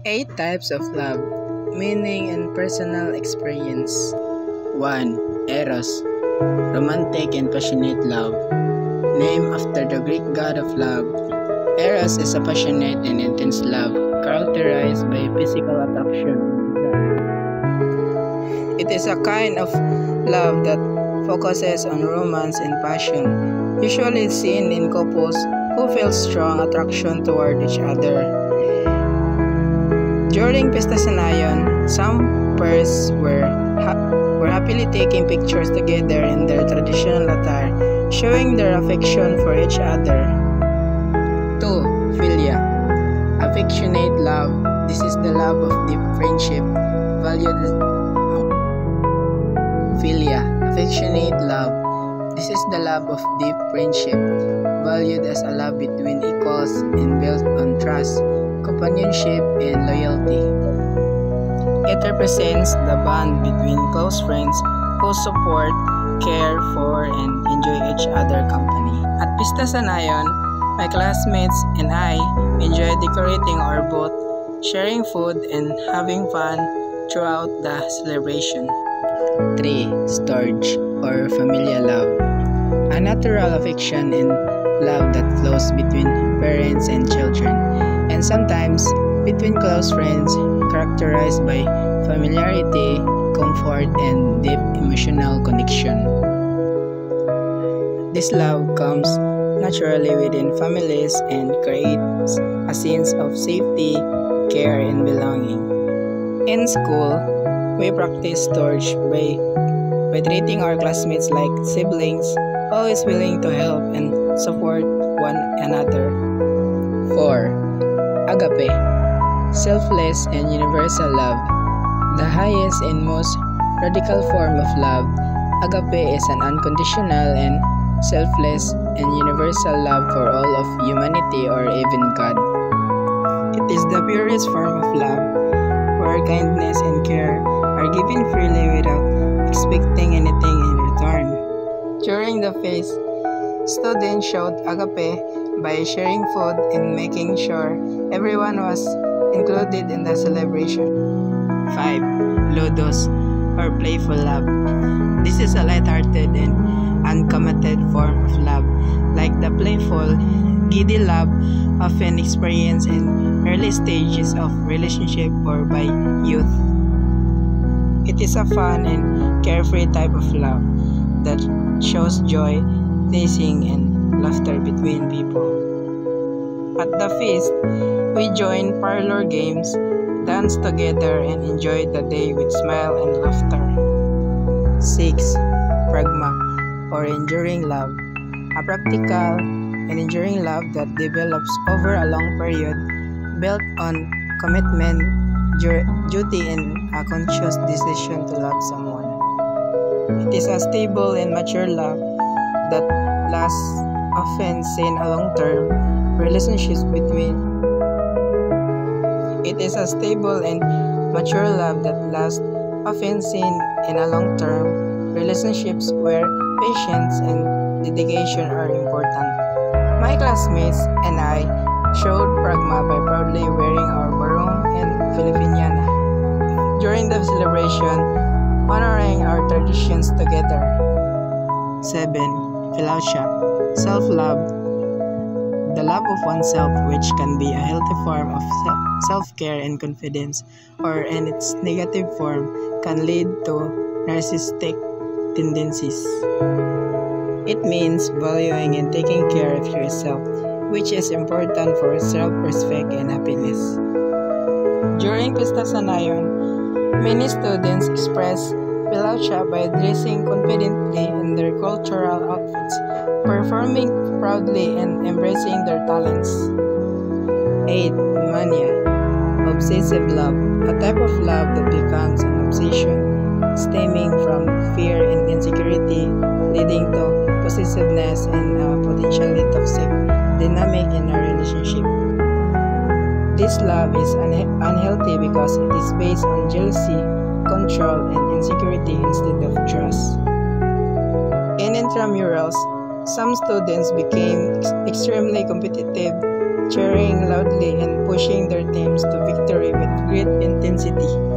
8 types of love, meaning and personal experience. 1. Eros, romantic and passionate love. Named after the Greek god of love, Eros is a passionate and intense love characterized by physical attraction and desire. It is a kind of love that focuses on romance and passion, usually seen in couples who feel strong attraction toward each other. During Pista Sanayon, some pairs were happily taking pictures together in their traditional attire, showing their affection for each other. 2. Philia, affectionate love. This is the love of deep friendship, valued as Philia, affectionate love. This is the love of deep friendship, valued as a love between equals and built on trust, companionship, and loyalty. It represents the bond between close friends who support, care for, and enjoy each other's company. At Pista Sanayon, my classmates and I enjoy decorating our booth, sharing food, and having fun throughout the celebration. 3. Storge, or familial love. A natural affection and love that flows between parents and children, and sometimes between close friends, characterized by familiarity, comfort, and deep emotional connection. This love comes naturally within families and creates a sense of safety, care, and belonging. In school, we practice storge by treating our classmates like siblings, always willing to help and support one another. 4. Agape, selfless and universal love. The highest and most radical form of love, agape is an unconditional and selfless and universal love for all of humanity or even God. It is the purest form of love, where kindness and care are given freely without expecting anything in return. During the feast, students showed agape by sharing food and making sure everyone was included in the celebration. 5. Ludus, or playful love. This is a light-hearted and uncommitted form of love, like the playful, giddy love often experienced in early stages of relationship or by youth. It is a fun and carefree type of love that shows joy, teasing, and laughter between people. At the feast, we join parlor games, dance together, and enjoy the day with smile and laughter. 6. Pragma, or enduring love. A practical and enduring love that develops over a long period, built on commitment, duty, and a conscious decision to love someone. It is a stable and mature love that lasts, often seen a long-term relationships between. It is a stable and mature love that lasts, often seen in a long-term relationships where patience and dedication are important. My classmates and I showed pragma by proudly wearing our barong and Filipiniana during the celebration, honoring our traditions together. 7. Philautia, self-love. The love of oneself, which can be a healthy form of self-care and confidence, or in its negative form, can lead to narcissistic tendencies. It means valuing and taking care of yourself, which is important for self-respect and happiness. During Pista Sanayon, many students express Philautia by dressing confidently in their cultural outfits, performing proudly, and embracing their talents. 8. Mania, obsessive love, a type of love that becomes an obsession, stemming from fear and insecurity, leading to possessiveness and a potentially toxic dynamic in a relationship. This love is unhealthy because it is based on jealousy, control, and insecurity instead of trust. In intramurals, some students became extremely competitive, cheering loudly and pushing their teams to victory with great intensity.